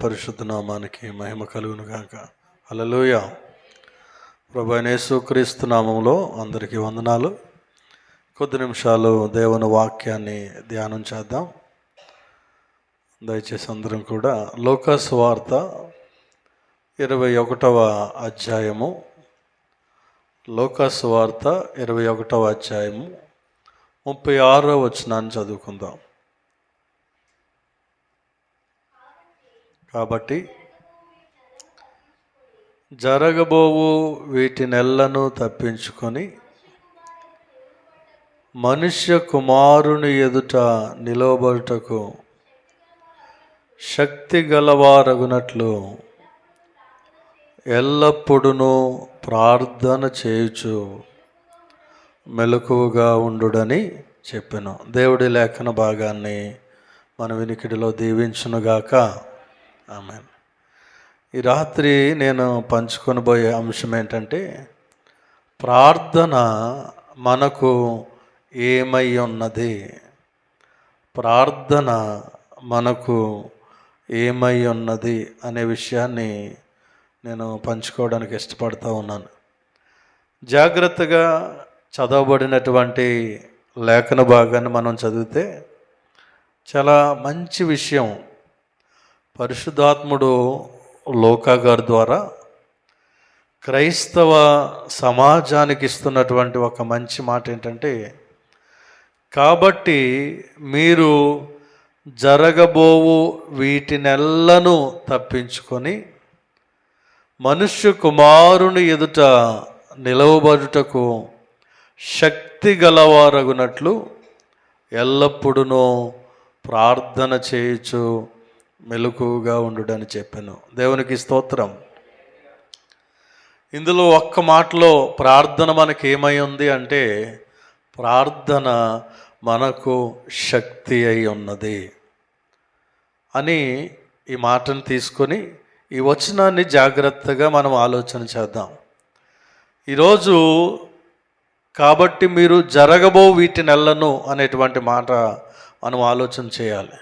పరిశుద్ధ నామానికి మహిమ కలుగును గాక. హల్లెలూయా. ప్రభువైన యేసుక్రీస్తు నామములో అందరికీ వందనాలు. కొద్ది నిమిషాలు దేవుని వాక్యాన్ని ధ్యానం చేద్దాం. దయచేసి అందరం కూడా లూకా సువార్త 21వ అధ్యాయము, లూకా సువార్త 21వ అధ్యాయము 36వ వచనాన్ని చదువుకుందాం. కాబట్టి జరగబోవు వీటినెల్లను తప్పించుకొని మనుష్య కుమారుని ఎదుట నిలవబడుటకు శక్తి గలవారగునట్లు ఎల్లప్పుడూ ప్రార్థన చేయుచు మెలకువగా ఉండుడని చెప్పెను. దేవుడి లేఖన భాగాన్ని మన వినికిడిలో దీవించునుగాక. ఆమేన్. ఈ రాత్రి నేను పంచుకొనబోయే అంశం ఏంటంటే, ప్రార్థన మనకు ఏమై ఉన్నది. ప్రార్థన మనకు ఏమై ఉన్నది అనే విషయాన్ని నేను పంచుకోవడానికి ఇష్టపడుతూ ఉన్నాను. జాగ్రత్తగా చదవబడినటువంటి లేఖన భాగాన్ని మనం చదివితే చాలా మంచి విషయం పరిశుద్ధాత్ముడు లూకా గారి ద్వారా క్రైస్తవ సమాజానికి ఇస్తున్నటువంటి ఒక మంచి మాట ఏంటంటే, కాబట్టి మీరు జరగబోవు వీటినెల్లను తప్పించుకొని మనుష్య కుమారుని ఎదుట నిలవబడుటకు శక్తి గలవారగునట్లు ఎల్లప్పుడూ ప్రార్థన చేయుచు మెలకువగా ఉండుడని చెప్పాను. దేవునికి స్తోత్రం. ఇందులో ఒక్క మాటలో ప్రార్థన మనకి ఏమై ఉంది అంటే, ప్రార్థన మనకు శక్తి అయి ఉన్నది అని ఈ మాటను తీసుకొని ఈ వచనాన్ని జాగ్రత్తగా మనం ఆలోచన చేద్దాం. ఈరోజు కాబట్టి మీరు జరగబో వీటినెల్లను అనేటువంటి మాట మనం ఆలోచన చేయాలి.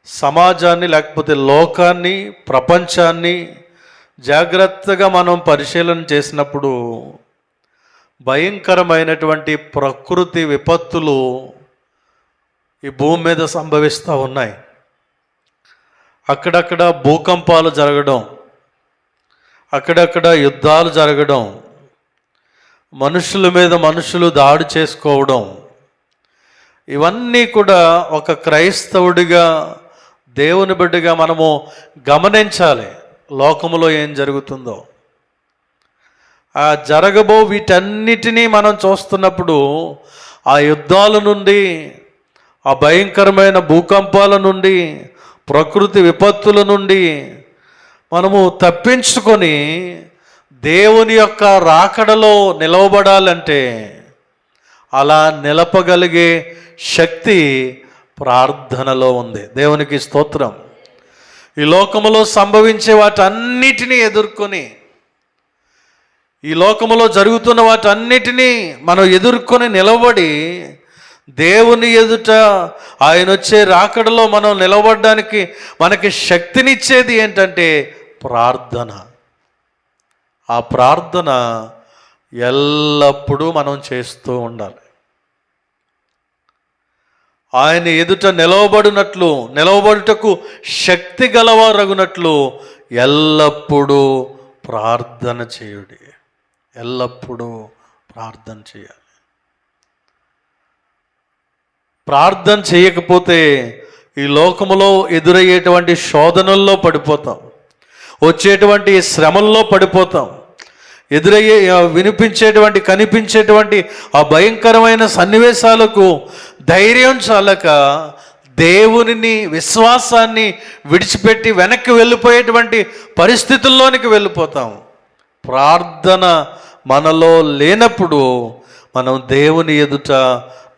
సమాజాన్ని లేకపోతే లోకాన్ని, ప్రపంచాన్ని జాగ్రత్తగా మనం పరిశీలన చేసినప్పుడు భయంకరమైనటువంటి ప్రకృతి విపత్తులు ఈ భూమి మీద సంభవిస్తూ ఉన్నాయి. అక్కడక్కడ భూకంపాలు జరగడం, అక్కడక్కడ యుద్ధాలు జరగడం, మనుషుల మీద మనుషులు దాడి చేసుకోవడం, ఇవన్నీ కూడా ఒక క్రైస్తవుడిగా, దేవుని బిడ్డగా మనము గమనించాలి. లోకములో ఏం జరుగుతుందో ఆ జరగబో వీటన్నిటినీ మనం చూస్తున్నప్పుడు ఆ యుద్ధాల నుండి, ఆ భయంకరమైన భూకంపాల నుండి, ప్రకృతి విపత్తుల నుండి మనము తప్పించుకొని దేవుని యొక్క రాకడలో నిలవబడాలంటే అలా నిలపగలిగే శక్తి ప్రార్థనలో ఉంది. దేవునికి స్తోత్రం. ఈ లోకములో సంభవించే వాటన్నిటినీ ఎదుర్కొని, ఈ లోకములో జరుగుతున్న వాటన్నిటినీ మనం ఎదుర్కొని నిలబడి దేవుని ఎదుట ఆయన వచ్చే రాకడలో మనం నిలబడడానికి మనకి శక్తినిచ్చేది ఏంటంటే ప్రార్థన. ఆ ప్రార్థన ఎల్లప్పుడూ మనం చేస్తూ ఉండాలి. ఆయన ఎదుట నిలవబడుటకు శక్తి గలవారగునట్లు ఎల్లప్పుడూ ప్రార్థన చేయుడి. ఎల్లప్పుడూ ప్రార్థన చేయాలి. ప్రార్థన చేయకపోతే ఈ లోకములో ఎదురయ్యేటువంటి శోధనల్లో పడిపోతాం, వచ్చేటువంటి శ్రమల్లో పడిపోతాం, వినిపించేటువంటి కనిపించేటువంటి ఆ భయంకరమైన సన్నివేశాలకు ధైర్యం చాలక దేవునిని, విశ్వాసాన్ని విడిచిపెట్టి వెనక్కి వెళ్ళిపోయేటువంటి పరిస్థితుల్లోనికి వెళ్ళిపోతాం. ప్రార్థన మనలో లేనప్పుడు మనం దేవుని ఎదుట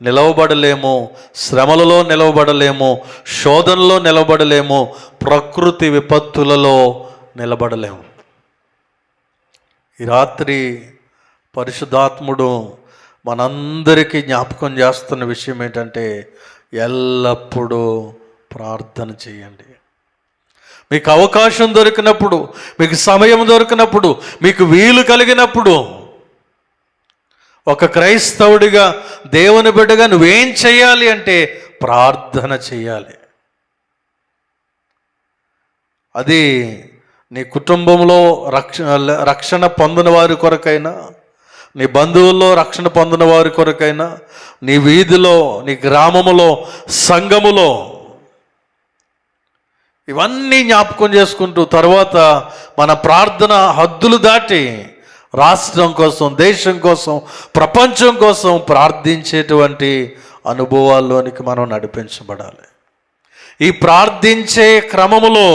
నిలవబడలేము, శ్రమలలో నిలవబడలేము, శోధనలో నిలబడలేము, ప్రకృతి విపత్తులలో నిలబడలేము. ఈ రాత్రి పరిశుద్ధాత్ముడు మనందరికీ జ్ఞాపకం చేస్తున్న విషయం ఏంటంటే, ఎల్లప్పుడూ ప్రార్థన చేయండి. మీకు అవకాశం దొరికినప్పుడు, మీకు సమయం దొరికినప్పుడు, మీకు వీలు కలిగినప్పుడు ఒక క్రైస్తవుడిగా, దేవుని బిడ్డగా నువ్వేం చేయాలి అంటే ప్రార్థన చేయాలి. అది నీ కుటుంబంలో రక్షణ పొందిన వారి కొరకైనా, నీ బంధువుల్లో రక్షణ పొందిన వారి కొరకైనా, నీ వీధిలో, నీ గ్రామములో, సంఘములో, ఇవన్నీ జ్ఞాపకం చేసుకుంటూ తర్వాత మన ప్రార్థన హద్దులు దాటి రాష్ట్రం కోసం, దేశం కోసం, ప్రపంచం కోసం ప్రార్థించేటువంటి అనుభవాల్లోనికి మనం నడిపించబడాలి. ఈ ప్రార్థించే క్రమములో,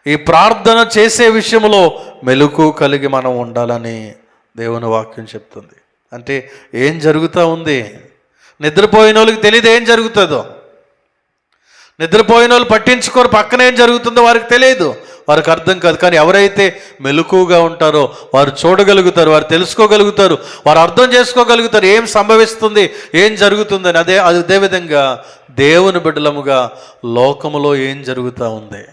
ఈ ప్రార్థన చేసే విషయంలో మెలకువ కలిగి మనం ఉండాలని దేవుని వాక్యం చెప్తుంది. అంటే ఏం జరుగుతూ ఉంది? నిద్రపోయిన వాళ్ళకి తెలియదు ఏం జరుగుతుందో. నిద్రపోయిన వాళ్ళు పట్టించుకోరు, పక్కన ఏం జరుగుతుందో వారికి తెలియదు, వారికి అర్థం కాదు. కానీ ఎవరైతే మెలకువగా ఉంటారో వారు చూడగలుగుతారు, వారు తెలుసుకోగలుగుతారు, వారు అర్థం చేసుకోగలుగుతారు ఏం సంభవిస్తుంది, ఏం జరుగుతుందని. అదే విధంగా దేవుని బిడ్డలముగా లోకములో ఏం జరుగుతూ ఉంది,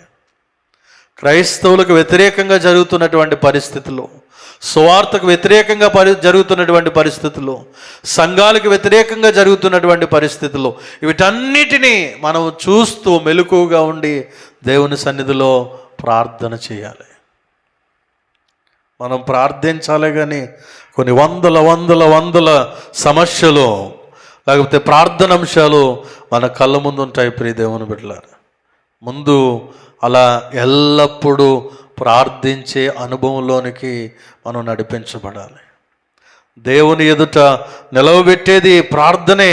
క్రైస్తవులకు వ్యతిరేకంగా జరుగుతున్నటువంటి పరిస్థితులు, సువార్తకు వ్యతిరేకంగా జరుగుతున్నటువంటి పరిస్థితులు, సంఘాలకు వ్యతిరేకంగా జరుగుతున్నటువంటి పరిస్థితులు, వీటన్నిటినీ మనం చూస్తూ మెలకువగా ఉండి దేవుని సన్నిధిలో ప్రార్థన చేయాలి. మనం ప్రార్థించాలి. కానీ కొన్ని వందల సమస్యలు లేకపోతే ప్రార్థన అంశాలు మన కళ్ళ ముందు ఉంటాయి. ప్రియ దేవుని బిడ్డలారా, ముందు అలా ఎల్లప్పుడూ ప్రార్థించే అనుభవంలోనికి మనం నడిపించబడాలి. దేవుని ఎదుట నిలవబెట్టేది ప్రార్థనే.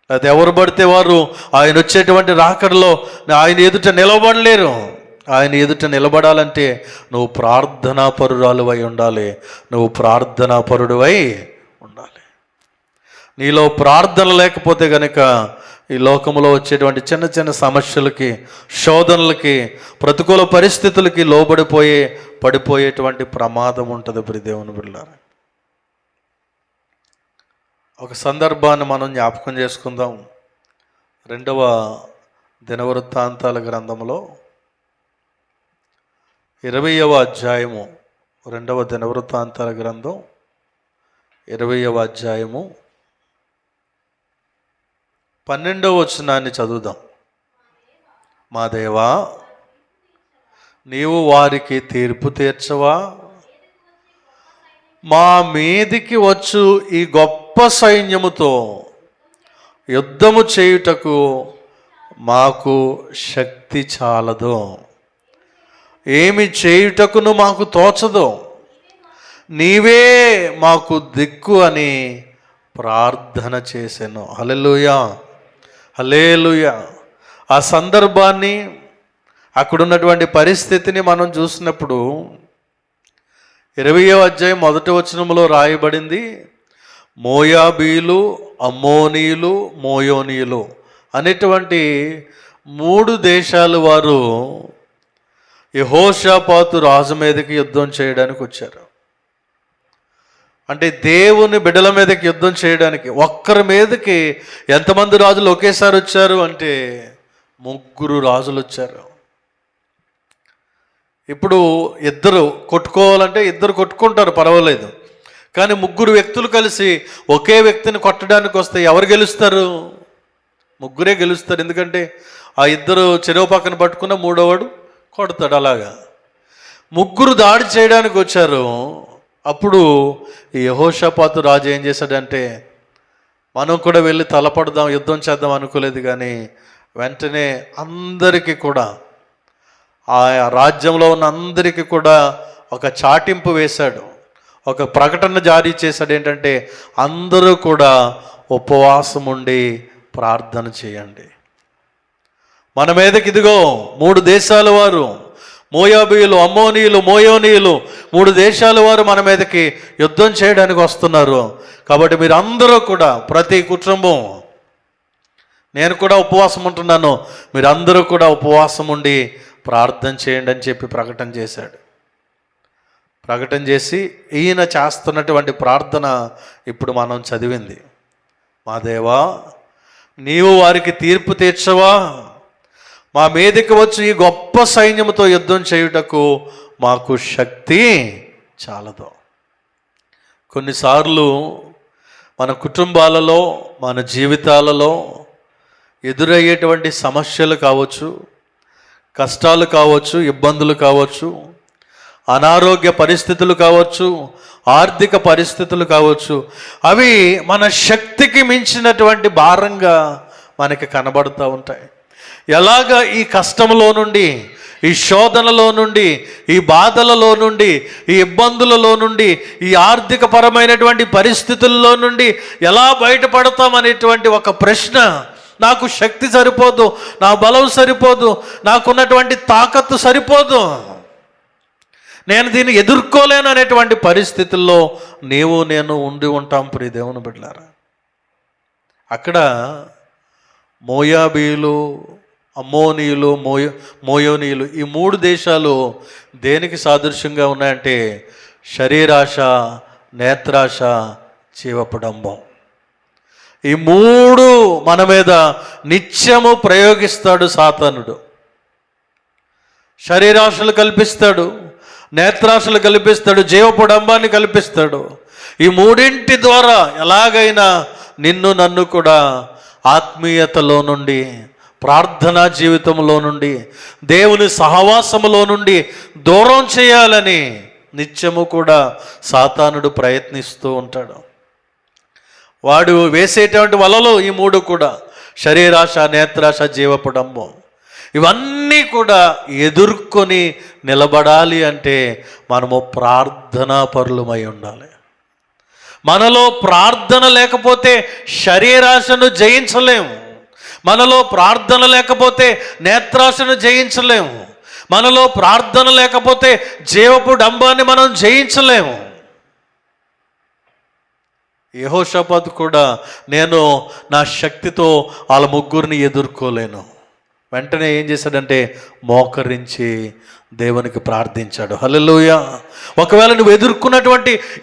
లేకపోతే ఎవరు పడితే వారు ఆయన వచ్చేటువంటి రాకడలో ఆయన ఎదుట నిలబడలేరు. ఆయన ఎదుట నిలబడాలంటే నువ్వు ప్రార్థనా పరురాలువై ఉండాలి, నువ్వు ప్రార్థనా పరుడువై ఉండాలి. నీలో ప్రార్థన లేకపోతే గనుక ఈ లోకంలో వచ్చేటువంటి చిన్న చిన్న సమస్యలకి, శోధనలకి, ప్రతికూల పరిస్థితులకి పడిపోయేటువంటి ప్రమాదం ఉంటుంది. ప్రియ దేవుని బిడ్డలారా, ఒక సందర్భాన్ని మనం జ్ఞాపకం చేసుకుందాం. 2వ దినవృత్తాంతాల గ్రంథంలో 20వ అధ్యాయము, 2వ దినవృత్తాంతాల గ్రంథం 20వ అధ్యాయము 12వ వచనాన్ని చదువుదాం. మా దేవా, నీవు వారికి తీర్పు తీర్చవా? మా మీదికి వచ్చు ఈ గొప్ప సైన్యముతో యుద్ధము చేయుటకు మాకు శక్తి చాలదు, ఏమి చేయుటకును మాకు తోచదు, నీవే మాకు దిక్కు అని ప్రార్థన చేశాను. హల్లెలూయా, హల్లెలూయా. ఆ సందర్భాన్ని, అక్కడున్నటువంటి పరిస్థితిని మనం చూసినప్పుడు 20వ అధ్యాయం 1వ వచనంలో రాయబడింది, మోయాబీలు, అమ్మోనీయులు, మోయోనీయులు అనేటువంటి 3 దేశాలు వారు యెహోషాపాతు రాజు మీదకి యుద్ధం చేయడానికి వచ్చారు. అంటే దేవుని బిడ్డల మీదకి యుద్ధం చేయడానికి. ఒక్కరి మీదకి ఎంతమంది రాజులు ఒకేసారి వచ్చారు అంటే 3 రాజులు వచ్చారు. ఇప్పుడు ఇద్దరు కొట్టుకోవాలంటే ఇద్దరు కొట్టుకుంటారు, పర్వాలేదు. కానీ 3 వ్యక్తులు కలిసి ఒకే వ్యక్తిని కొట్టడానికి వస్తే ఎవరు గెలుస్తారు? 3 గెలుస్తారు. ఎందుకంటే ఆ ఇద్దరు చెరువు పక్కన పట్టుకున్న 3వవాడు కొడతాడు. అలాగా 3 దాడి చేయడానికి వచ్చారు. అప్పుడు ఈ యెహోషాపాతు రాజు ఏం చేశాడంటే, మనం కూడా వెళ్ళి తలపడదాం, యుద్ధం చేద్దాం అనుకోలేదు. కానీ వెంటనే అందరికీ కూడా, ఆ రాజ్యంలో ఉన్న అందరికీ కూడా ఒక చాటింపు వేశాడు, ఒక ప్రకటన జారీ చేశాడు. ఏంటంటే, అందరూ కూడా ఉపవాసం ఉండి ప్రార్థన చేయండి. మన మీదకి ఇదిగో 3 దేశాల వారు, మోయాబీయులు, అమ్మోనీయులు, మోయోనీయులు, 3 దేశాల వారు మన మీదకి యుద్ధం చేయడానికి వస్తున్నారు. కాబట్టి మీరు అందరూ కూడా, ప్రతి కుటుంబం, నేను కూడా ఉపవాసం ఉంటున్నాను, మీరు అందరూ కూడా ఉపవాసం ఉండి ప్రార్థన చేయండి అని చెప్పి ప్రకటన చేశాడు. ప్రకటన చేసి ఈయన చేస్తున్నటువంటి ప్రార్థన ఇప్పుడు మనం చదివింది. మా దేవా, నీవు వారికి తీర్పు తీర్చవా? మా మీదకి వచ్చి ఈ గొప్ప సైన్యముతో యుద్ధం చేయుటకు మాకు శక్తి చాలదు. కొన్నిసార్లు మన కుటుంబాలలో, మన జీవితాలలో ఎదురయ్యేటువంటి సమస్యలు కావచ్చు, కష్టాలు కావచ్చు, ఇబ్బందులు కావచ్చు, అనారోగ్య పరిస్థితులు కావచ్చు, ఆర్థిక పరిస్థితులు కావచ్చు, అవి మన శక్తికి మించినటువంటి భారంగా మనకి కనబడుతూ ఉంటాయి. ఎలాగ ఈ కష్టంలో నుండి, ఈ శోధనలో నుండి, ఈ బాధలలో నుండి, ఈ ఇబ్బందులలో నుండి, ఈ ఆర్థిక పరమైనటువంటి పరిస్థితుల్లో నుండి ఎలా బయటపడతామనేటువంటి ఒక ప్రశ్న, నాకు శక్తి సరిపోదు, నా బలం సరిపోదు, నాకున్నటువంటి తాకత్తు సరిపోదు, నేను దీన్ని ఎదుర్కోలేను అనేటువంటి పరిస్థితుల్లో నేను ఉండి ఉంటాం ప్రియ దేవుని బిడ్డలారా. అక్కడ మోయాబీయులు, అమ్మోనీయులు, మోయోనీయులు, ఈ 3 దేశాలు దేనికి సాదృశ్యంగా ఉన్నాయంటే శరీరాశ, నేత్రాశ, జీవపుడంబం. ఈ 3 మన మీద నిత్యము ప్రయోగిస్తాడు సాతానుడు. శరీరాశలు కల్పిస్తాడు, నేత్రాశలు కల్పిస్తాడు, జీవపుడంబాన్ని కల్పిస్తాడు. ఈ 3 ద్వారా ఎలాగైనా నిన్ను నన్ను కూడా ఆత్మీయతలో నుండి, ప్రార్థనా జీవితంలో నుండి, దేవుని సహవాసములో నుండి దూరం చేయాలని నిత్యము కూడా సాతానుడు ప్రయత్నిస్తూ ఉంటాడు. వాడు వేసేటువంటి వలలో ఈ 3 కూడా శరీరాశ, నేత్రాశ, జీవపుడంబం, ఇవన్నీ కూడా ఎదుర్కొని నిలబడాలి అంటే మనము ప్రార్థనా పరులమై ఉండాలి. మనలో ప్రార్థన లేకపోతే శరీరాశను జయించలేము, మనలో ప్రార్థన లేకపోతే నేత్రాశను జయించలేము, మనలో ప్రార్థన లేకపోతే జీవపుడంబాన్ని మనం జయించలేము. యెహోషాపాతు కూడా నేను నా శక్తితో వాళ్ళ 3 ఎదుర్కోలేను. వెంటనే ఏం చేశాడంటే మోకరించి దేవునికి ప్రార్థించాడు. హల్లెలూయా. ఒకవేళ నువ్వు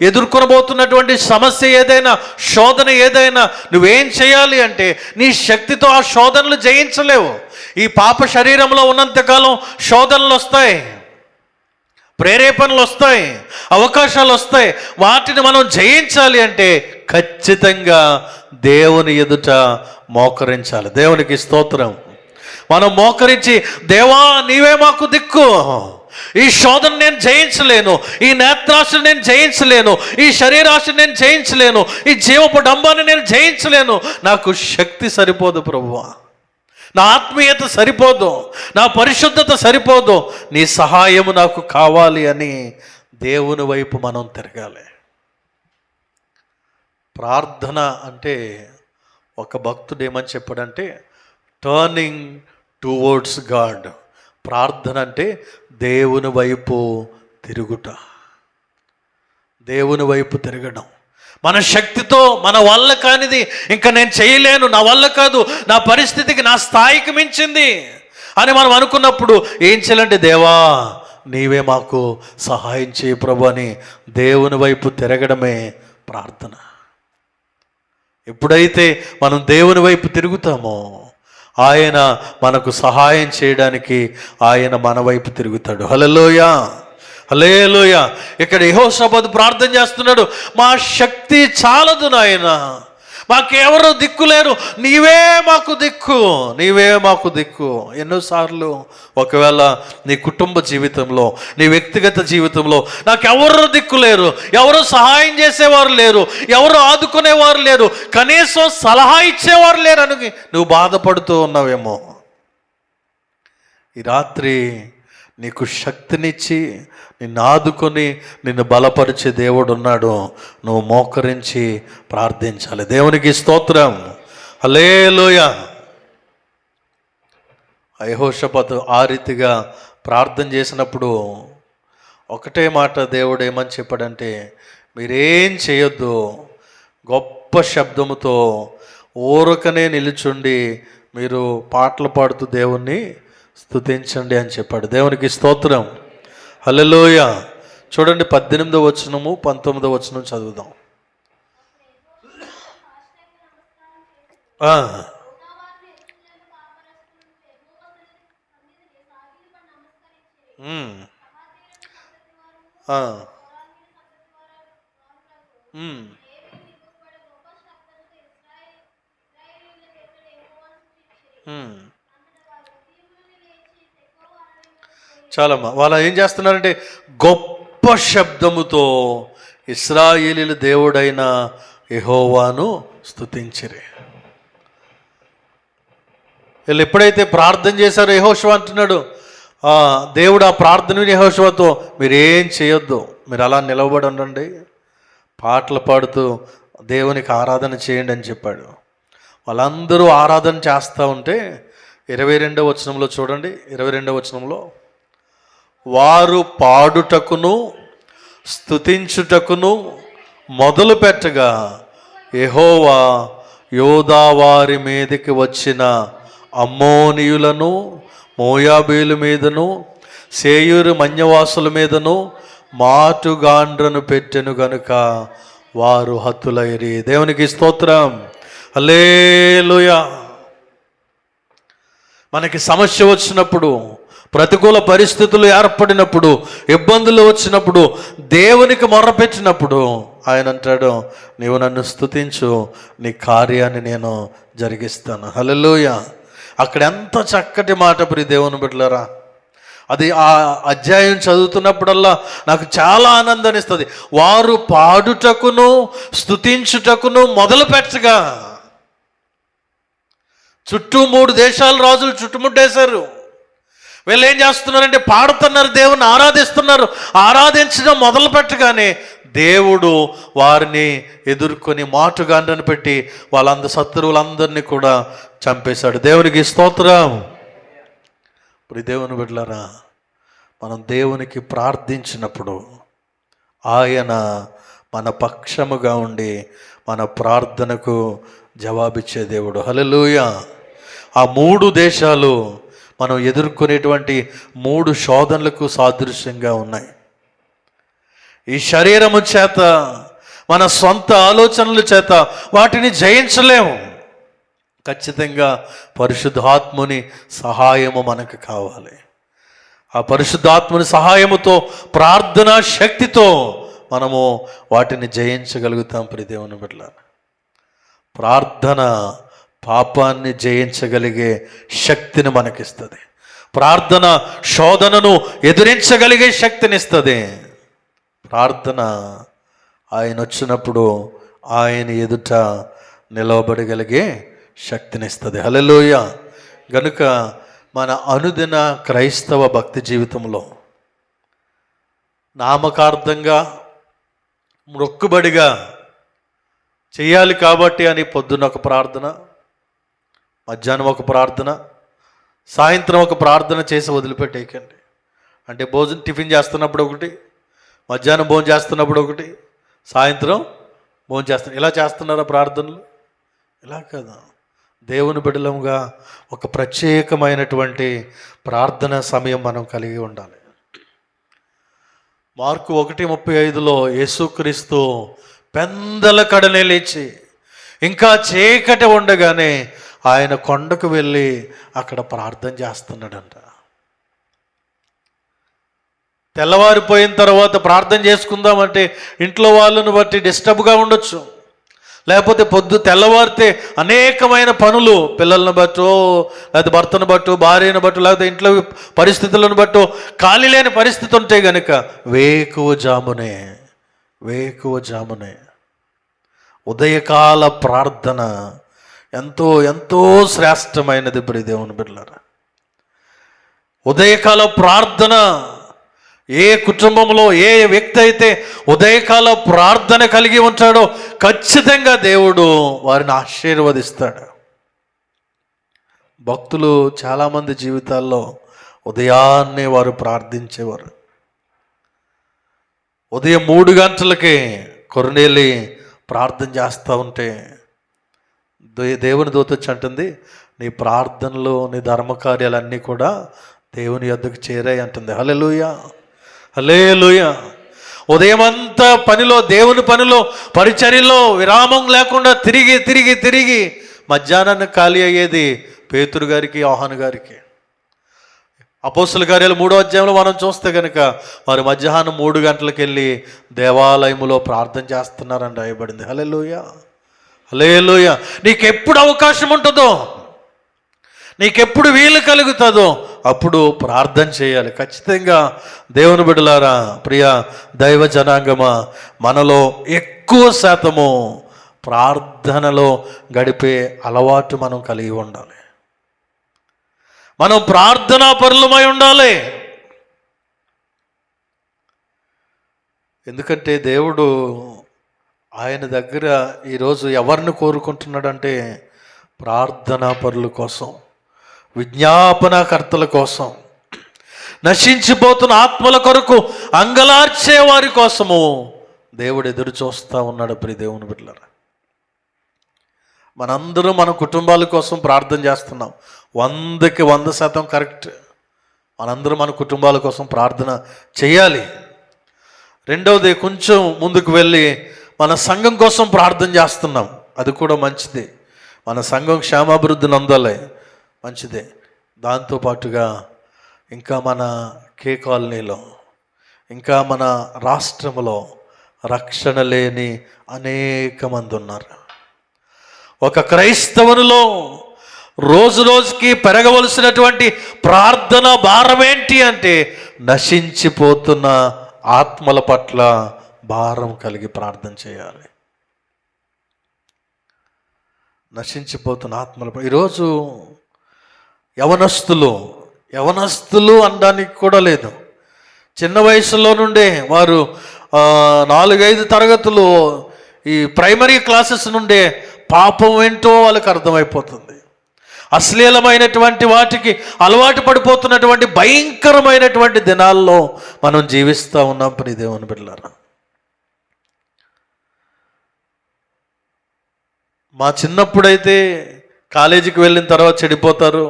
ఎదుర్కొనబోతున్నటువంటి సమస్య ఏదైనా, శోధన ఏదైనా, నువ్వేం చేయాలి అంటే నీ శక్తితో ఆ శోధనలు జయించలేవు. ఈ పాప శరీరంలో ఉన్నంతకాలం శోధనలు వస్తాయి, ప్రేరేపణలు వస్తాయి, అవకాశాలు వస్తాయి. వాటిని మనం జయించాలి అంటే ఖచ్చితంగా దేవుని ఎదుట మోకరించాలి. దేవునికి స్తోత్రం. మనం మోకరించి, దేవా నీవే మాకు దిక్కు, ఈ శోధన నేను జయించలేను, ఈ నేత్రాశను నేను జయించలేను, ఈ శరీరాశను నేను జయించలేను, ఈ జీవపుడంబాన్ని నేను జయించలేను, నాకు శక్తి సరిపోదు ప్రభువా, నా ఆత్మీయత సరిపోదు, నా పరిశుద్ధత సరిపోదు, నీ సహాయము నాకు కావాలి అని దేవుని వైపు మనం తిరగాలి. ప్రార్థన అంటే ఒక భక్తుడు ఏమని చెప్పాడంటే టర్నింగ్ టువర్డ్స్ గాడ్. ప్రార్థన అంటే దేవుని వైపు తిరుగుట, దేవుని వైపు తిరగడం. మన శక్తితో మన వల్ల కానిది ఇంకా నేను చేయలేను, నా వల్ల కాదు, నా పరిస్థితికి, నా స్థాయికి మించింది అని మనం అనుకున్నప్పుడు ఏం చేయాలంటే, దేవా నీవే మాకు సహాయం చేయి ప్రభు అని దేవుని వైపు తిరగడమే ప్రార్థన. ఎప్పుడైతే మనం దేవుని వైపు తిరుగుతామో ఆయన మనకు సహాయం చేయడానికి ఆయన మన వైపు తిరుగుతాడు. హల్లెలూయా, హల్లెలూయా. ఇక్కడ యెహోషాపాతు ప్రార్థన చేస్తున్నాడు, మా శక్తి చాలదు నాయన, మాకెవరు దిక్కు లేరు, నీవే మాకు దిక్కు, నీవే మాకు దిక్కు. ఎన్నోసార్లు ఒకవేళ నీ కుటుంబ జీవితంలో, నీ వ్యక్తిగత జీవితంలో నాకెవరు దిక్కు లేరు, ఎవరు సహాయం చేసేవారు లేరు, ఎవరు ఆదుకునేవారు లేరు, కనీసం సలహా ఇచ్చేవారు లేరు అని నువ్వు బాధపడుతూ ఉన్నావేమో. ఈ రాత్రి నీకు శక్తినిచ్చి నిన్ను ఆదుకొని నిన్ను బలపరిచే దేవుడు ఉన్నాడు. నువ్వు మోకరించి ప్రార్థించాలి. దేవునికి స్తోత్రం. హల్లెలూయా. యెహోషాపాతు ఆ రీతిగా ప్రార్థన చేసినప్పుడు ఒకటే మాట దేవుడు ఏమని చెప్పాడంటే, మీరేం చేయొద్దు, గొప్ప శబ్దముతో ఊరకనే నిలుచుండి మీరు పాటలు పాడుతూ దేవుణ్ణి స్తుతించండి అని చెప్పాడు. దేవునికి స్తోత్రం. హల్లెలూయా. చూడండి 18వ వచనము 19వ వచనం చదువుదాం. ఉమ్, ఆ, ఉమ్. చాలమ్మా, వాళ్ళు ఏం చేస్తున్నారంటే గొప్ప శబ్దముతో ఇశ్రాయేలీల దేవుడైన యెహోవాను స్తుతించిరి. వీళ్ళు ఎప్పుడైతే ప్రార్థన చేశారో యెహోషువ అంటున్నాడు, దేవుడు ఆ ప్రార్థన విని యెహోషువతో మీరేం చేయొద్దు, మీరు అలా నిలవబడి ఉండండి, పాటలు పాడుతూ దేవునికి ఆరాధన చేయండి అని చెప్పాడు. వాళ్ళందరూ ఆరాధన చేస్తూ ఉంటే 22వ వచనంలో చూడండి, 22వ వచనంలో వారు పాడుటకును స్తుతించుటకును మొదలు పెట్టగా యెహోవా యోదా వారి మీదకి వచ్చిన అమ్మోనీయులను, మోయాబీల మీదను, సేయూరు మన్యవాసుల మీదను మాటుగాండ్రను పెట్టెను గనుక వారు హతులైరి. దేవునికి స్తోత్రం, హల్లెలూయా. మనకి సమస్య వచ్చినప్పుడు, ప్రతికూల పరిస్థితులు ఏర్పడినప్పుడు, ఇబ్బందులు వచ్చినప్పుడు, దేవునికి మొర్రపెట్టినప్పుడు ఆయన అంటాడు, నీవు నన్ను స్తుతించు, నీ కార్యాన్ని నేను జరిగిస్తాను. హల్లెలూయా. అక్కడ ఎంత చక్కటి మాట ప్రియ దేవుని బిడ్డలారా. అది ఆ అధ్యాయం చదువుతున్నప్పుడల్లా నాకు చాలా ఆనందాన్ని ఇస్తుంది. వారు పాడుటకును స్తుతించుటకును మొదలు పెట్టగా, చుట్టూ 3 దేశాల రాజులు చుట్టుముట్టేశారు. వీళ్ళు ఏం చేస్తున్నారంటే పాడుతున్నారు, దేవుని ఆరాధిస్తున్నారు. ఆరాధించడం మొదలు పెట్టగానే దేవుడు వారిని ఎదుర్కొని మాటుగాండ్రను పెట్టి వాళ్ళందరి శత్రువులందరినీ కూడా చంపేశాడు. దేవునికి స్తోత్రం. ఇప్పుడు దేవుని బిడ్డలారా, మనం దేవునికి ప్రార్థించినప్పుడు ఆయన మన పక్షముగా ఉండి మన ప్రార్థనకు జవాబిచ్చే దేవుడు. హల్లెలూయా. ఆ 3 దేశాలు మనం ఎదుర్కొనేటువంటి 3 శోధనలకు సాదృశ్యంగా ఉన్నాయి. ఈ శరీరము చేత, మన సొంత ఆలోచనల చేత వాటిని జయించలేము. ఖచ్చితంగా పరిశుద్ధాత్ముని సహాయము మనకు కావాలి. ఆ పరిశుద్ధాత్ముని సహాయముతో, ప్రార్థనా శక్తితో మనము వాటిని జయించగలుగుతాం. ప్రియ దేవుని బిడ్డలారా, ప్రార్థన పాపాన్ని జయించగలిగే శక్తిని మనకిస్తుంది. ప్రార్థన శోధనను ఎదిరించగలిగే శక్తినిస్తుంది. ప్రార్థన ఆయన వచ్చినప్పుడు ఆయన ఎదుట నిలవబడగలిగే శక్తినిస్తుంది. హల్లెలూయా. గనుక మన అనుదిన క్రైస్తవ భక్తి జీవితంలో నామకార్థంగా, మొక్కుబడిగా చేయాలి కాబట్టి అని పొద్దున్న ఒక ప్రార్థన, మధ్యాహ్నం ఒక ప్రార్థన, సాయంత్రం ఒక ప్రార్థన చేసి వదిలిపెట్టేయకండి. అంటే టిఫిన్ చేస్తున్నప్పుడు ఒకటి, మధ్యాహ్నం భోజనం చేస్తున్నప్పుడు ఒకటి, సాయంత్రం భోజనం చేస్తున్నారు. ఇలా చేస్తున్నారా ప్రార్థనలు? ఇలా కదా. దేవుని బిడ్డలముగా ఒక ప్రత్యేకమైనటువంటి ప్రార్థన సమయం మనం కలిగి ఉండాలి. మార్కు 1:35లో యేసుక్రీస్తు పెందల కడనే లేచి ఇంకా చీకటి ఉండగానే ఆయన కొండకు వెళ్ళి అక్కడ ప్రార్థన చేస్తున్నాడంట. తెల్లవారిపోయిన తర్వాత ప్రార్థన చేసుకుందామంటే ఇంట్లో వాళ్ళను బట్టి డిస్టర్బ్గా ఉండొచ్చు, లేకపోతే తెల్లవారితే అనేకమైన పనులు, పిల్లలను బట్టో, లేకపోతే భర్తను బట్టో, భార్యను బట్టో, లేకపోతే ఇంట్లో పరిస్థితులను బట్టో ఖాళీ లేని పరిస్థితి ఉంటే గనుక వేకువ జామునే ఉదయకాల ప్రార్థన ఎంతో ఎంతో శ్రేష్టమైనది. ప్రియ దేవుని బిడ్డలారా, ఉదయకాల ప్రార్థన, ఏ కుటుంబంలో ఏ వ్యక్తి అయితే ఉదయకాల ప్రార్థన కలిగి ఉంటాడో ఖచ్చితంగా దేవుడు వారిని ఆశీర్వదిస్తాడు. భక్తులు చాలామంది జీవితాల్లో ఉదయాన్నే వారు ప్రార్థించేవారు. ఉదయం 3 గంటలకే కొర్నేలి ప్రార్థన చేస్తూ ఉంటే దేవుని దూత వచ్చి అంటుంది, నీ ప్రార్థనలు, నీ ధర్మకార్యాలన్నీ కూడా దేవుని యొద్దకు చేరాయి అంటుంది. హల్లెలూయా, హల్లెలూయా. ఉదయమంతా పనిలో, దేవుని పనిలో, పరిచర్యలో విరామం లేకుండా తిరిగి తిరిగి తిరిగి మధ్యాహ్నాన్ని ఖాళీ అయ్యేది పేతురు గారికి, యోహాను గారికి. అపోస్తుల కార్యాలు 3వ అధ్యాయంలో మనం చూస్తే కనుక వారు మధ్యాహ్నం 3 గంటలకు వెళ్ళి దేవాలయములో ప్రార్థన చేస్తున్నారని రాయబడింది. హల్లెలూయా, హల్లెలూయా. నీకెప్పుడు అవకాశం ఉంటుందో, నీకెప్పుడు వీలు కలుగుతుందో అప్పుడు ప్రార్థన చేయాలి. ఖచ్చితంగా దేవుని బిడ్డలారా, ప్రియ దైవ జనాంగమా, మనలో ఎక్కువ శాతము ప్రార్థనలో గడిపే అలవాటు మనం కలిగి ఉండాలి. మనం ప్రార్థనా పరులమై ఉండాలి. ఎందుకంటే దేవుడు ఆయన దగ్గర ఈరోజు ఎవరిని కోరుకుంటున్నాడంటే ప్రార్థనా పరుల కోసం, విజ్ఞాపనకర్తల కోసం, నశించిపోతున్న ఆత్మల కొరకు అంగలార్చే వారి కోసము దేవుడు ఎదురు చూస్తూ ఉన్నాడు. ప్రియ దేవుని బిడ్డలారా, మనందరం మన కుటుంబాల కోసం ప్రార్థన చేస్తున్నాం. 100కి 100% కరెక్ట్. మనందరం మన కుటుంబాల కోసం ప్రార్థన చేయాలి. రెండవది, కొంచెం ముందుకు వెళ్ళి మన సంఘం కోసం ప్రార్థన చేస్తున్నాం. అది కూడా మంచిదే. మన సంఘం క్షేమాభివృద్ధి నందాలి, మంచిదే. దాంతోపాటుగా ఇంకా మన కాలనీలో, ఇంకా మన రాష్ట్రంలో రక్షణ లేని అనేక మంది ఉన్నారు. ఒక క్రైస్తవునిలో రోజు రోజుకి పెరగవలసినటువంటి ప్రార్థన భారం ఏంటి అంటే నశించిపోతున్న ఆత్మల పట్ల భారం కలిగి ప్రార్థన చేయాలి. నశించిపోతున్న ఆత్మల పట్ల ఈరోజు యవనస్తులు అనడానికి కూడా లేదు. చిన్న వయసులో నుండే వారు 4-5 తరగతులు ఈ ప్రైమరీ క్లాసెస్ నుండే పాపం ఏంటో వాళ్ళకి అర్థమైపోతుంది. అశ్లీలమైనటువంటి వాటికి అలవాటు పడిపోతున్నటువంటి భయంకరమైనటువంటి దినాల్లో మనం జీవిస్తూ ఉన్నాం. ప్రియ దేవుని బిడ్డలారా, మా చిన్నప్పుడైతే కాలేజీకి వెళ్ళిన తర్వాత చెడిపోతారు,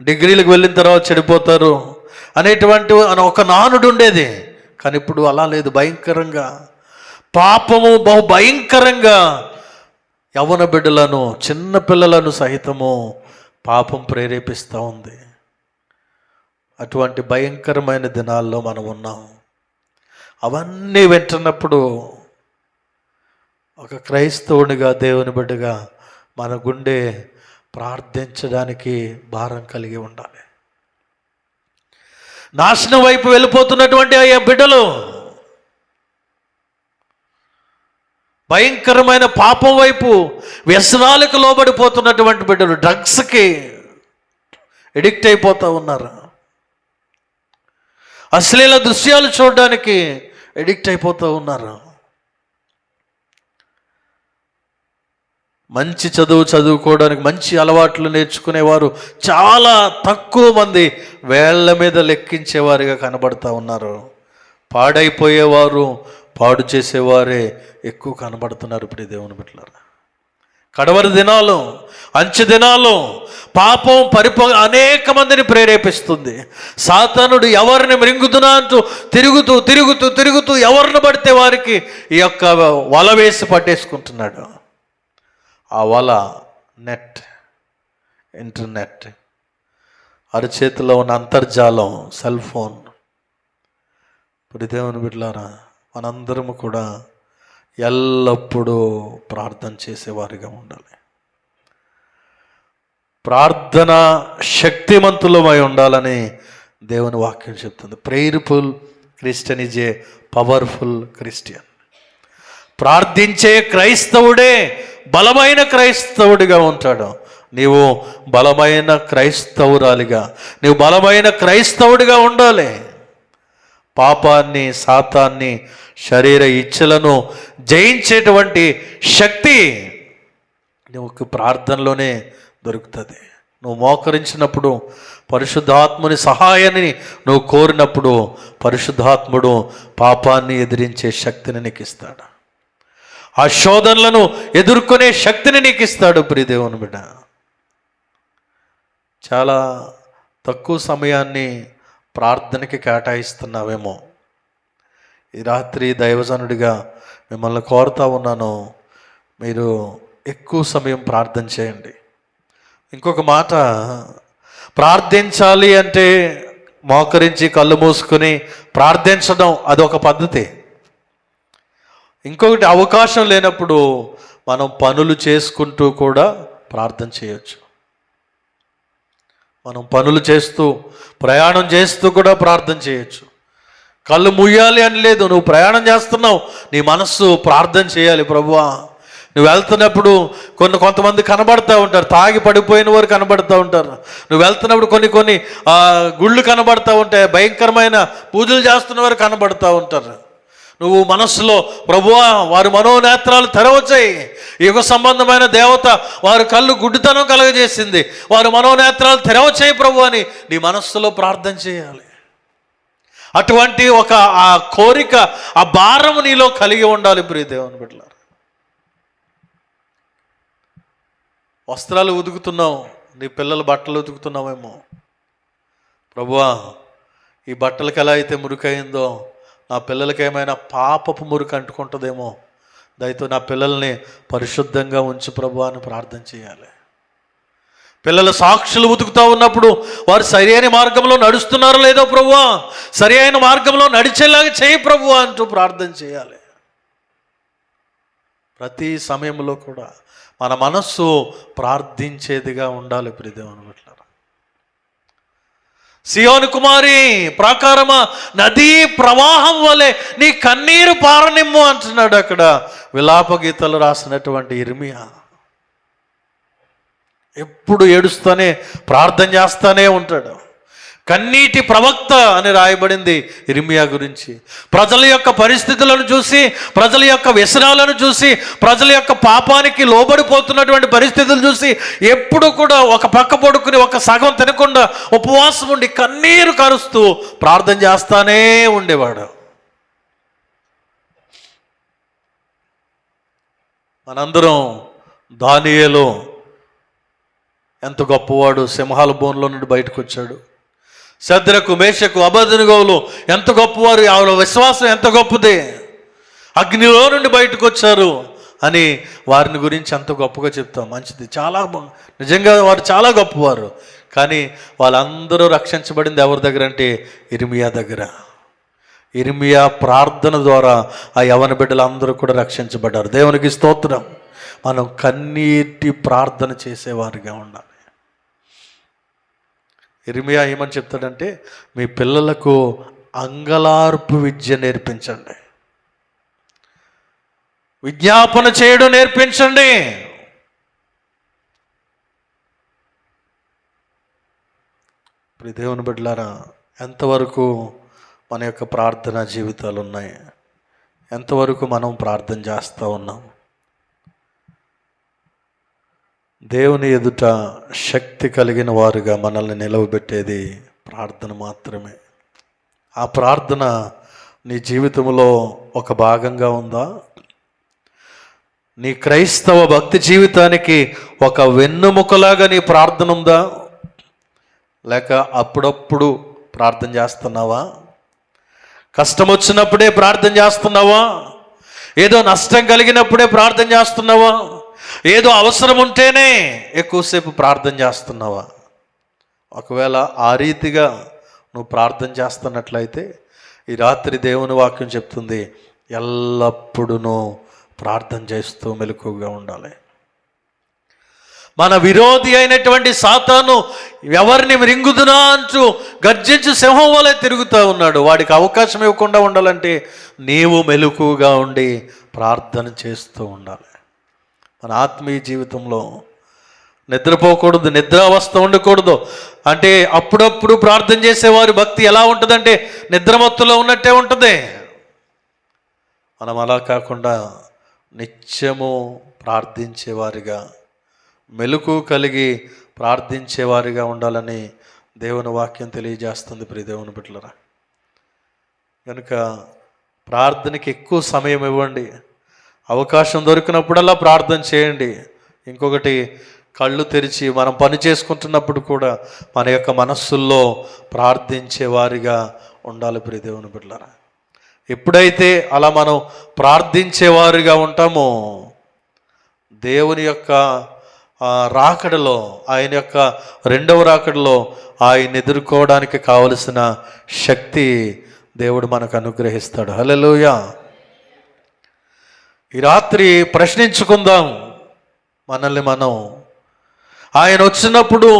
డిగ్రీలకు వెళ్ళిన తర్వాత చెడిపోతారు అనేటువంటి ఒక నానుడు ఉండేది. కానీ ఇప్పుడు అలా లేదు. భయంకరంగా పాపము బహు భయంకరంగా యవ్వన బిడ్డలను, చిన్న పిల్లలను సహితము పాపం ప్రేరేపిస్తూ ఉంది. అటువంటి భయంకరమైన దినాల్లో మనం ఉన్నాం. అవన్నీ వింటున్నప్పుడు ఒక క్రైస్తవునిగా, దేవుని బిడ్డగా మన గుండె ప్రార్థించడానికి భారం కలిగి ఉండాలి. నాశనం వైపు వెళ్ళిపోతున్నటువంటి ఆ బిడ్డలు, భయంకరమైన పాపం వైపు, వ్యసనాలకు లోబడిపోతున్నటువంటి బిడ్డలు, డ్రగ్స్కి ఎడిక్ట్ అయిపోతూ ఉన్నారు, అశ్లీల దృశ్యాలు చూడడానికి ఎడిక్ట్ అయిపోతూ ఉన్నారు. మంచి చదువుకోవడానికి, మంచి అలవాట్లు నేర్చుకునేవారు చాలా తక్కువ మంది, వేళ్ల మీద లెక్కించేవారుగా కనబడుతూ ఉన్నారు. పాడైపోయేవారు, పాడు చేసేవారే ఎక్కువ కనబడుతున్నారు. ఇప్పుడు దేవుని బిడ్డలారా, కడవరి దినాలు, అంచె దినాలు పాపం అనేక మందిని ప్రేరేపిస్తుంది. సాతానుడు ఎవరిని మృంగుతున్నా అంటూ తిరుగుతూ ఎవరిని పడితే వారికి ఈ యొక్క వల వేసి పట్టేసుకుంటున్నాడు. ఆ వల నెట్, ఇంటర్నెట్, అరచేతిలో ఉన్న అంతర్జాలం, సెల్ ఫోన్. ఇప్పుడు దేవుని బిడ్డలారా, మనందరము కూడా ఎల్లప్పుడూ ప్రార్థన చేసేవారిగా ఉండాలి. ప్రార్థన శక్తిమంతులమై ఉండాలని దేవుని వాక్యం చెప్తుంది. Prayerful Christian is a powerful Christian. ప్రార్థించే క్రైస్తవుడే బలమైన క్రైస్తవుడిగా ఉంటాడు. నీవు బలమైన క్రైస్తవురాలిగా, నీవు బలమైన క్రైస్తవుడిగా ఉండాలి. పాపాన్ని, సాతాన్ని, శరీర ఇచ్చలను జయించేటువంటి శక్తి నువ్వు ప్రార్థనలోనే దొరుకుతుంది. నువ్వు మోకరించినప్పుడు, పరిశుద్ధాత్ముని సహాయాన్ని నువ్వు కోరినప్పుడు, పరిశుద్ధాత్ముడు పాపాన్ని ఎదిరించే శక్తిని నీకు ఇస్తాడు. ఆ శోధనలను ఎదుర్కొనే శక్తిని నీకు ఇస్తాడు. ప్రియ దేవుని బిడ్డ, చాలా తక్కువ సమయాన్ని ప్రార్థనకి కేటాయిస్తున్నావేమో. ఈ రాత్రి దైవజనుడిగా మిమ్మల్ని కోరుతా ఉన్నాను, మీరు ఎక్కువ సమయం ప్రార్థన చేయండి. ఇంకొక మాట, ప్రార్థించాలి అంటే మోకరించి కళ్ళు మూసుకుని ప్రార్థించడం అదొక పద్ధతి. ఇంకొకటి, అవకాశం లేనప్పుడు మనం పనులు చేసుకుంటూ కూడా ప్రార్థన చేయొచ్చు. మనం పనులు చేస్తూ, ప్రయాణం చేస్తూ కూడా ప్రార్థన చేయొచ్చు. కళ్ళు ముయ్యాలి అని లేదు, నువ్వు ప్రయాణం చేస్తున్నావు, నీ మనస్సు ప్రార్థన చేయాలి. ప్రభువా, నువ్వు వెళ్తున్నప్పుడు కొంతమంది కనబడుతూ ఉంటారు, తాగి పడిపోయిన వారు కనబడుతూ ఉంటారు. నువ్వు వెళ్తున్నప్పుడు కొన్ని గుళ్ళు కనబడుతూ ఉంటాయి, భయంకరమైన పూజలు చేస్తున్న వారు కనబడుతూ ఉంటారు. నువ్వు మనస్సులో, ప్రభువా వారి మనోనేత్రాలు తెరవచ్చాయి, యుగ సంబంధమైన దేవత వారి కళ్ళు గుడ్డితనం కలగజేసింది, వారి మనోనేత్రాలు తెరవచ్చాయి ప్రభు అని నీ మనస్సులో ప్రార్థన చేయాలి. అటువంటి ఆ కోరిక, ఆ భారం నీలో కలిగి ఉండాలి ప్రియ దేవుని బిడ్డలారా. వస్త్రాలు ఉతుకుతున్నావు, నీ పిల్లల బట్టలు ఉతుకుతున్నావేమో, ప్రభువా ఈ బట్టలకు ఎలా అయితే మురికైందో నా పిల్లలకి ఏమైనా పాపపు మురికి అంటుకుంటుందేమో, దయతో నా పిల్లల్ని పరిశుద్ధంగా ఉంచు ప్రభువా అని ప్రార్థన చేయాలి. పిల్లల సాక్షులు ఉతుకుతూ ఉన్నప్పుడు వారు సరి అయిన మార్గంలో నడుస్తున్నారో లేదో ప్రభువా, సరి అయిన మార్గంలో నడిచేలాగా చేయి ప్రభువా అంటూ ప్రార్థన చేయాలి. ప్రతి సమయంలో కూడా మన మనస్సు ప్రార్థించేదిగా ఉండాలి ప్రియ దేవుని బిడ్డలారా. సియోను కుమారి ప్రాకారమా, నదీ ప్రవాహం వలె నీ కన్నీరు పారనిమ్ము అంటున్నాడు అక్కడ విలాప గీతాలు రాసినటువంటి ఇర్మియా. ఎప్పుడు ఏడుస్తూనే ప్రార్థన చేస్తూనే ఉంటాడు. కన్నీటి ప్రవక్త అని రాయబడింది ఇర్మియా గురించి. ప్రజల యొక్క పరిస్థితులను చూసి, ప్రజల యొక్క వ్యసనాలను చూసి, ప్రజల యొక్క పాపానికి లోబడిపోతున్నటువంటి పరిస్థితులు చూసి ఎప్పుడు కూడా ఒక పక్క పడుకుని ఒక సగం తినకుండా ఉపవాసం ఉండి కన్నీరు కరుస్తూ ప్రార్థన చేస్తానే ఉండేవాడు. మనందరం దానియేలు ఎంత గొప్పవాడు, సింహాల బోన్లో నుండి బయటకు వచ్చాడు. శద్రకు, మేషకు, అబేద్నెగోలు ఎంత గొప్పవారు, వాళ్ళ విశ్వాసం ఎంత గొప్పది, అగ్నిలో నుండి బయటకు వచ్చారు అని వారిని గురించి ఎంత గొప్పగా చెప్తాం. మంచిది, చాలా నిజంగా వారు చాలా గొప్పవారు. కానీ వాళ్ళందరూ రక్షించబడింది ఎవరి దగ్గర అంటే ఇర్మియా దగ్గర. ఇర్మియా ప్రార్థన ద్వారా ఆ యవన బిడ్డలు అందరూ కూడా రక్షించబడ్డారు. దేవునికి స్తోత్రం. మనం కన్నీటి ప్రార్థన చేసేవారిగా ఉండాలి. ఇర్మియా ఏమని చెప్తాడంటే, మీ పిల్లలకు అంగలార్పు విద్య నేర్పించండి, విజ్ఞాపన చేయడం నేర్పించండి. ఇప్పుడు దేవుని బిడ్డలారా, ఎంతవరకు మన యొక్క ప్రార్థనా జీవితాలు ఉన్నాయి, ఎంతవరకు మనం ప్రార్థన చేస్తూ ఉన్నాం? దేవుని ఎదుట శక్తి కలిగిన వారుగా మనల్ని నిలవబెట్టేది ప్రార్థన మాత్రమే. ఆ ప్రార్థన నీ జీవితంలో ఒక భాగంగా ఉందా? నీ క్రైస్తవ భక్తి జీవితానికి ఒక వెన్నుముకలాగా నీ ప్రార్థన ఉందా? లేక అప్పుడప్పుడు ప్రార్థన చేస్తున్నావా? కష్టం వచ్చినప్పుడే ప్రార్థన చేస్తున్నావా? ఏదో నష్టం కలిగినప్పుడే ప్రార్థన చేస్తున్నావా? ఏదో అవసరం ఉంటేనే ఎక్కువసేపు ప్రార్థన చేస్తున్నావా? ఒకవేళ ఆ రీతిగా నువ్వు ప్రార్థన చేస్తున్నట్లయితే ఈ రాత్రి దేవుని వాక్యం చెప్తుంది, ఎల్లప్పుడూ ప్రార్థన చేస్తూ మెలకువగా ఉండాలి. మన విరోధి అయినటువంటి సాతాను ఎవరిని మృంగుదునా అంటూ గర్జించి సింహం వలె తిరుగుతూ ఉన్నాడు. వాడికి అవకాశం ఇవ్వకుండా ఉండాలంటే నీవు మెలకువగా ఉండి ప్రార్థన చేస్తూ ఉండాలి. మన ఆత్మీయ జీవితంలో నిద్రపోకూడదు, నిద్రావస్థ ఉండకూడదు. అంటే అప్పుడప్పుడు ప్రార్థన చేసేవారి భక్తి ఎలా ఉంటుందంటే నిద్రమత్తులో ఉన్నట్టే ఉంటుంది. మనం అలా కాకుండా నిత్యము ప్రార్థించేవారిగా, మెలకు కలిగి ప్రార్థించేవారిగా ఉండాలని దేవుని వాక్యం తెలియజేస్తుంది ప్రియ దేవుని బిడ్డలారా. కనుక ప్రార్థనకి ఎక్కువ సమయం ఇవ్వండి. అవకాశం దొరికినప్పుడల్లా ప్రార్థన చేయండి. ఇంకొకటి, కళ్ళు తెరిచి మనం పని చేసుకుంటున్నప్పుడు కూడా మన యొక్క మనస్సుల్లో ప్రార్థించేవారిగా ఉండాలి ప్రియ దేవుని బిడ్డలారా. ఎప్పుడైతే అలా మనం ప్రార్థించేవారిగా ఉంటామో దేవుని యొక్క ఆ రాకడలో, ఆయన యొక్క రెండవ రాకడలో ఆయన ఎదుర్కోవడానికి కావలసిన శక్తి దేవుడు మనకు అనుగ్రహిస్తాడు. హల్లెలూయా. ఈ రాత్రి ప్రశ్నించుకుందాం మనల్ని మనం. ఆయన వచ్చినప్పుడు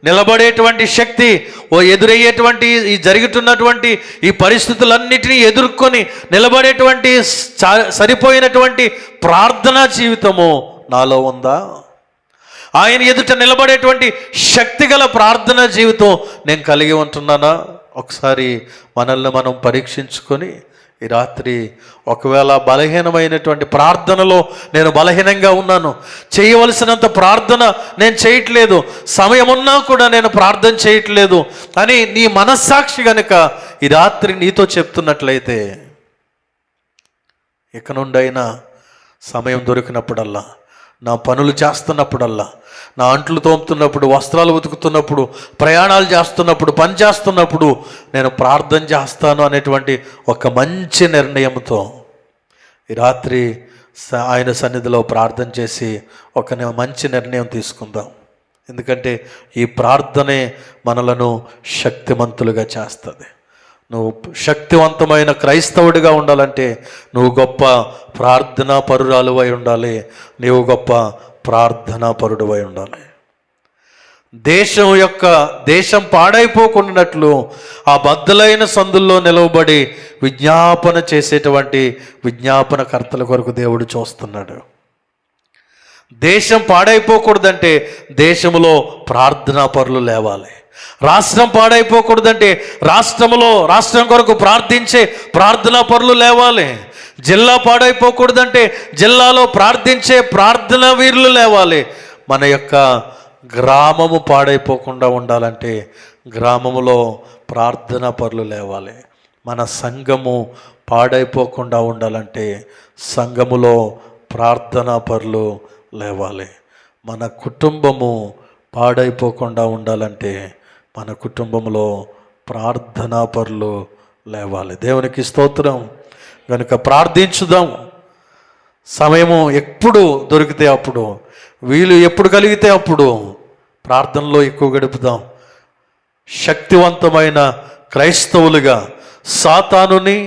నిలబడేటువంటి శక్తి, ఎదురయ్యేటువంటి ఈ జరుగుతున్నటువంటి ఈ పరిస్థితులన్నిటినీ ఎదుర్కొని నిలబడేటువంటి సరిపోయినటువంటి ప్రార్థనా జీవితము నాలో ఉందా? ఆయన ఎదుట నిలబడేటువంటి శక్తిగల ప్రార్థనా జీవితం నేను కలిగి ఉంటున్నానా? ఒకసారి మనల్ని మనం పరీక్షించుకొని ఈ రాత్రి, ఒకవేళ బలహీనమైనటువంటి ప్రార్థనలో నేను బలహీనంగా ఉన్నాను, చేయవలసినంత ప్రార్థన నేను చేయట్లేదు, సమయం ఉన్నా కూడా నేను ప్రార్థన చేయట్లేదు అని నీ మనస్సాక్షి కనుక ఈ రాత్రి నీతో చెప్తున్నట్లయితే, ఇక నుండైనా సమయం దొరికినప్పుడల్లా, నా పనులు చేస్తున్నప్పుడల్లా, నా అంట్లు తోముతున్నప్పుడు, వస్త్రాలు ఉతుకుతున్నప్పుడు, ప్రయాణాలు చేస్తున్నప్పుడు, పని చేస్తున్నప్పుడు నేను ప్రార్థన చేస్తాను అనేటువంటి ఒక మంచి నిర్ణయంతో ఈ రాత్రి ఆయన సన్నిధిలో ప్రార్థన చేసి ఒక మంచి నిర్ణయం తీసుకుందాం. ఎందుకంటే ఈ ప్రార్థనే మనలను శక్తిమంతులుగా చేస్తుంది. నువ్వు శక్తివంతమైన క్రైస్తవుడిగా ఉండాలంటే నువ్వు గొప్ప ప్రార్థనా పరురాలువై ఉండాలి. నీవు గొప్ప ప్రార్థనా పరుడువై ఉండాలి. దేశం పాడైపోకుండానట్లు ఆ బద్దలైన సందుల్లో నిలవబడి విజ్ఞాపన చేసేటువంటి విజ్ఞాపనకర్తల కొరకు దేవుడు చూస్తున్నాడు. దేశం పాడైపోకూడదంటే దేశంలో ప్రార్థనా పరులు లేవాలి. రాష్ట్రం పాడైపోకూడదంటే రాష్ట్రం కొరకు ప్రార్థించే ప్రార్థనా పరులు లేవాలి. జిల్లా పాడైపోకూడదంటే జిల్లాలో ప్రార్థించే ప్రార్థనా వీరులు లేవాలి. మన యొక్క గ్రామము పాడైపోకుండా ఉండాలంటే గ్రామములో ప్రార్థనా పరులు లేవాలి. మన సంఘము పాడైపోకుండా ఉండాలంటే సంఘములో ప్రార్థనా పరులు లేవాలి. మన కుటుంబము పాడైపోకుండా ఉండాలంటే మన కుటుంబంలో ప్రార్థనా పరులు లేవాలి. దేవునికి స్తోత్రం. కనుక ప్రార్థించుదాం. సమయము ఎప్పుడు దొరికితే అప్పుడు, వీలు ఎప్పుడు కలిగితే అప్పుడు ప్రార్థనలో ఎక్కువ గడుపుదాం. శక్తివంతమైన క్రైస్తవులుగా సాతానుని,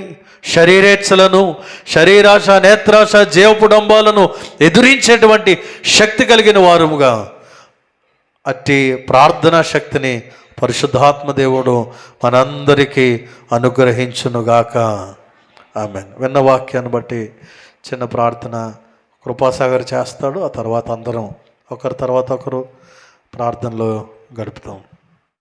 శరీరేచ్ఛలను, శరీరాశ, నేత్రాశ, జీవపుడంబాలను ఎదురించేటువంటి శక్తి కలిగిన వారుగా అట్టి ప్రార్థనా శక్తిని పరిశుద్ధాత్మ దేవుడు మనందరికీ అనుగ్రహించునుగాక. ఆమేన్. విన్న వాక్యాన్ని బట్టి చిన్న ప్రార్థన కృపాసాగర్ చేస్తాడు. ఆ తర్వాత అందరం ఒకరి తర్వాత ఒకరు ప్రార్థనలో గడుపుతాం.